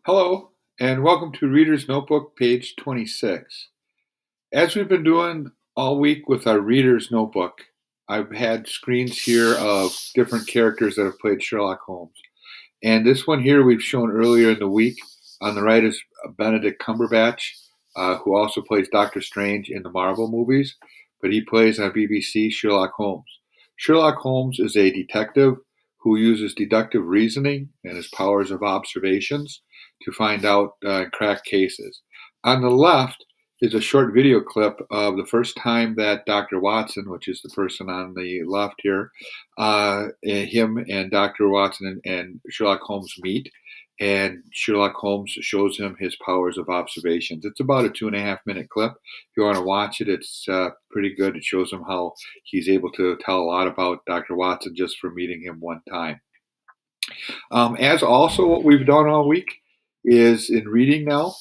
Hello, and welcome to Reader's Notebook, page 26. As we've been doing all week with our Reader's Notebook, I've had screens here of different characters that have played Sherlock Holmes. And this one here we've shown earlier in the week. On the right is Benedict Cumberbatch, who also plays Doctor Strange in the Marvel movies, but he plays on BBC Sherlock Holmes. Sherlock Holmes is a detective who uses deductive reasoning and his powers of observations to find out and crack cases. On the left is a short video clip of the first time that Dr. Watson, which is the person on the left here, him and Dr. Watson and Sherlock Holmes meet, and Sherlock Holmes shows him his powers of observations. It's about a 2.5-minute clip. If you want to watch it, it's pretty good. It shows him how he's able to tell a lot about Dr. Watson just from meeting him one time. As also what we've done all week is in reading now,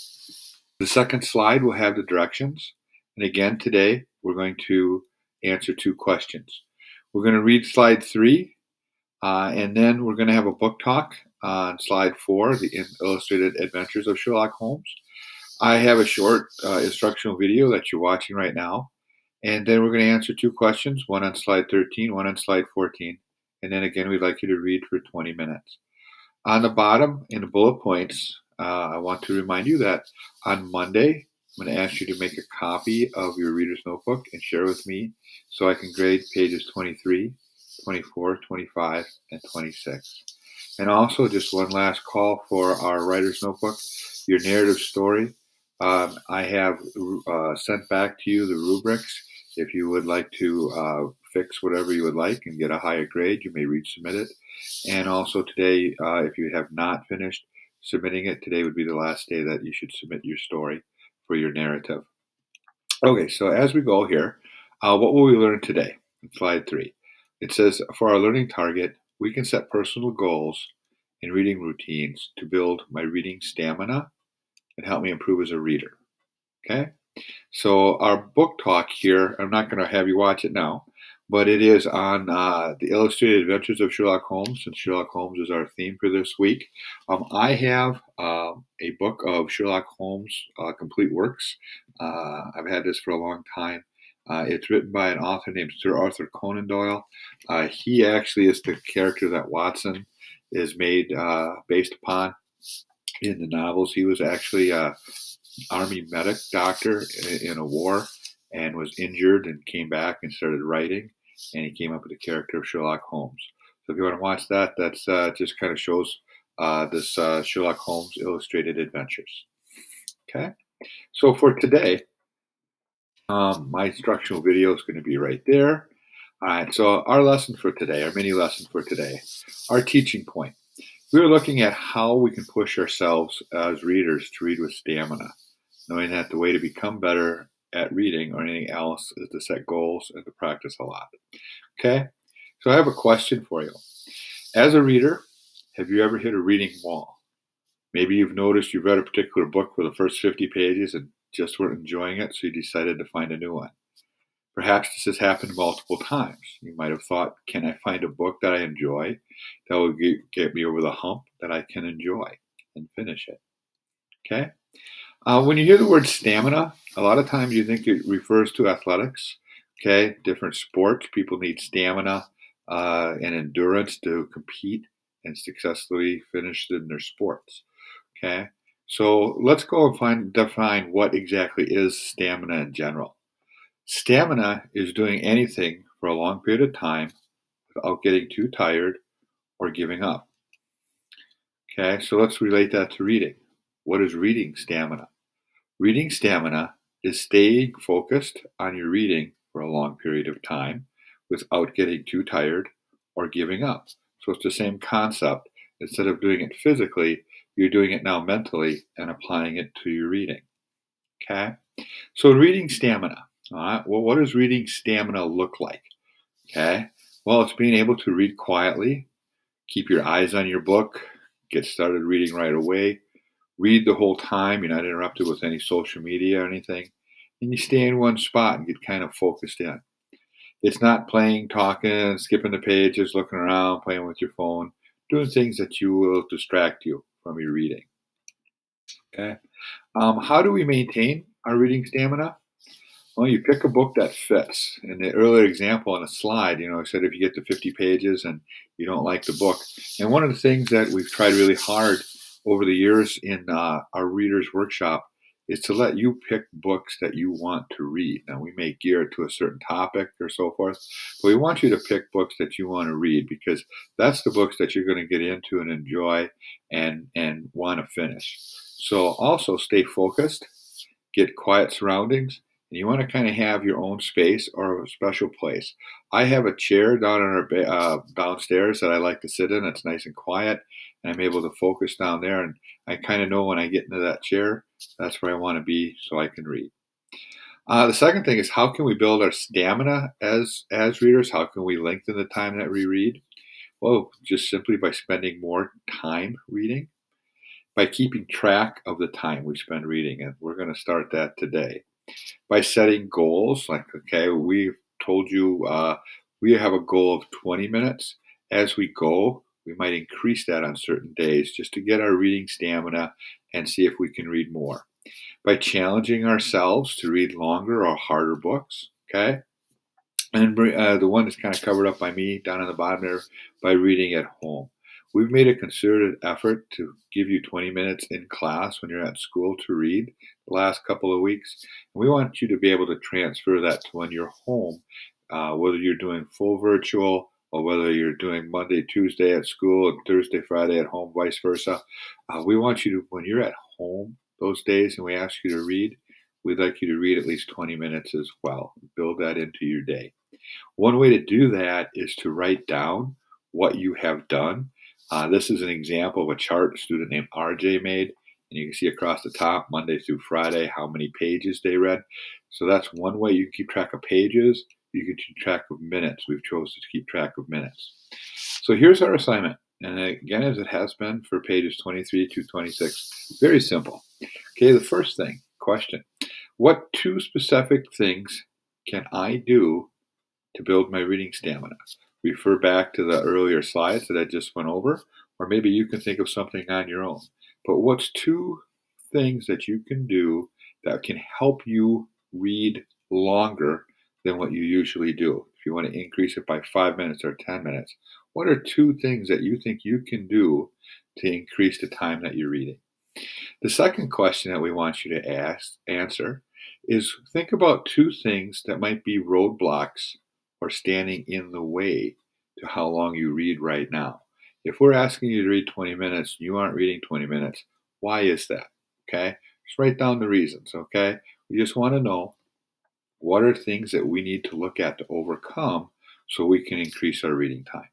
the second slide will have the directions. And again, today we're going to answer 2 questions. We're going to read slide 3, and then we're going to have a book talk on slide 4, the illustrated adventures of Sherlock Holmes. I have a short instructional video that you're watching right now. And then we're going to answer 2 questions, one on slide 13, one on slide 14. And then again, we'd like you to read for 20 minutes. On the bottom, in the bullet points, I want to remind you that on Monday, I'm going to ask you to make a copy of your Reader's Notebook and share with me so I can grade pages 23, 24, 25, and 26. And also, just one last call for our Writer's Notebook, your narrative story. I have sent back to you the rubrics. If you would like to fix whatever you would like and get a higher grade, you may resubmit it. And also today, if you have not finished submitting it, today would be the last day that you should submit your story for your narrative. Okay, so as we go here, what will we learn today? In slide 3, it says, for our learning target, we can set personal goals and reading routines to build my reading stamina and help me improve as a reader. Okay? So our book talk here, I'm not going to have you watch it now, but it is on the illustrated adventures of Sherlock Holmes, since Sherlock Holmes is our theme for this week. I have a book of Sherlock Holmes complete works. I've had this for a long time. It's written by an author named Sir Arthur Conan Doyle. He actually is the character that Watson is made based upon in the novels. He was actually Army medic doctor in a war and was injured and came back and started writing, and he came up with the character of Sherlock Holmes. So if you want to watch that, that's just kind of shows this Sherlock Holmes illustrated adventures. Okay, so for today, my instructional video is going to be right there. All right, so our lesson for today, our mini lesson for today, our teaching point. We're looking at how we can push ourselves as readers to read with stamina, knowing that the way to become better at reading or anything else is to set goals and to practice a lot. Okay, so I have a question for you. As a reader, have you ever hit a reading wall? Maybe you've noticed you've read a particular book for the first 50 pages and just weren't enjoying it, so you decided to find a new one. Perhaps this has happened multiple times. You might have thought, can I find a book that I enjoy that will get me over the hump that I can enjoy and finish it? Okay. When you hear the word stamina, a lot of times you think it refers to athletics. Okay, different sports, people need stamina and endurance to compete and successfully finish in their sports. Okay, so let's go and define what exactly is stamina in general. Stamina is doing anything for a long period of time without getting too tired or giving up. Okay, so let's relate that to reading. What is reading stamina? Reading stamina is staying focused on your reading for a long period of time without getting too tired or giving up. So it's the same concept. Instead of doing it physically, you're doing it now mentally and applying it to your reading. Okay, so reading stamina. All right, well, what does reading stamina look like? Okay, well, it's being able to read quietly, keep your eyes on your book, get started reading right away, read the whole time, you're not interrupted with any social media or anything, and you stay in one spot and get kind of focused in. It's not playing, talking, skipping the pages, looking around, playing with your phone, doing things that will distract you from your reading. Okay. How do we maintain our reading stamina? Well, you pick a book that fits. In the earlier example on the slide, I said if you get to 50 pages and you don't like the book. And one of the things that we've tried really hard over the years in our readers workshop is to let you pick books that you want to read. Now, we may gear it to a certain topic or so forth, but we want you to pick books that you want to read because that's the books that you're going to get into and enjoy and want to finish. So also stay focused, get quiet surroundings, and you want to kind of have your own space or a special place. I have a chair down in our downstairs that I like to sit in. It's nice and quiet, and I'm able to focus down there. And I kind of know when I get into that chair, that's where I want to be so I can read. The second thing is how can we build our stamina as readers? How can we lengthen the time that we read? Well, just simply by spending more time reading, by keeping track of the time we spend reading, and we're going to start that today. By setting goals, like, okay, we've told you we have a goal of 20 minutes. As we go, we might increase that on certain days just to get our reading stamina and see if we can read more. By challenging ourselves to read longer or harder books, okay? And the one that's kind of covered up by me down on the bottom there, by reading at home. We've made a concerted effort to give you 20 minutes in class when you're at school to read the last couple of weeks. And we want you to be able to transfer that to when you're home, whether you're doing full virtual or whether you're doing Monday, Tuesday at school and Thursday, Friday at home, vice versa. We want you to, when you're at home those days and we ask you to read, we'd like you to read at least 20 minutes as well. Build that into your day. One way to do that is to write down what you have done. This is an example of a chart a student named RJ made. And you can see across the top, Monday through Friday, how many pages they read. So that's one way you can keep track of pages. You can keep track of minutes. We've chosen to keep track of minutes. So here's our assignment. And again, as it has been for pages 23 to 26, very simple. Okay, the first thing, question. What 2 specific things can I do to build my reading stamina? Refer back to the earlier slides that I just went over, or maybe you can think of something on your own. But what's 2 things that you can do that can help you read longer than what you usually do? If you want to increase it by 5 minutes or 10 minutes, what are 2 things that you think you can do to increase the time that you're reading? The second question that we want you to answer is think about 2 things that might be roadblocks or standing in the way to how long you read right now. If we're asking you to read 20 minutes and you aren't reading 20 minutes, why is that? Okay? Just write down the reasons, okay? We just want to know what are things that we need to look at to overcome so we can increase our reading time.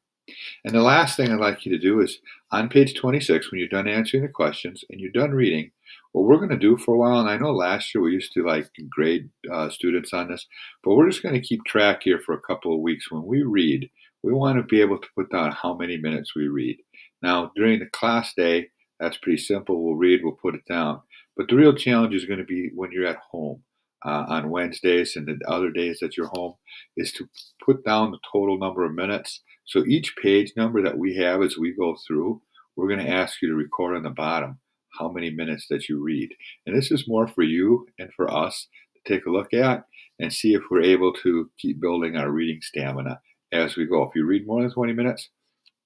And the last thing I'd like you to do is on page 26, when you're done answering the questions and you're done reading, what we're going to do for a while, and I know last year we used to grade students on this, but we're just going to keep track here for a couple of weeks. When we read, we want to be able to put down how many minutes we read. Now, during the class day, that's pretty simple. We'll read, we'll put it down. But the real challenge is going to be when you're at home on Wednesdays and the other days that you're home, is to put down the total number of minutes. So each page number that we have as we go through, we're going to ask you to record on the bottom how many minutes that you read. And this is more for you and for us to take a look at and see if we're able to keep building our reading stamina as we go. If you read more than 20 minutes,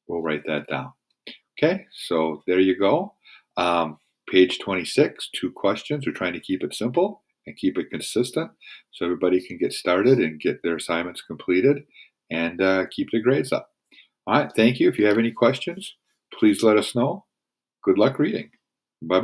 we'll write that down. Okay, so there you go. Page 26, 2 questions. We're trying to keep it simple and keep it consistent so everybody can get started and get their assignments completed and keep the grades up. All right, thank you. If you have any questions, please let us know. Good luck reading. Bye-bye.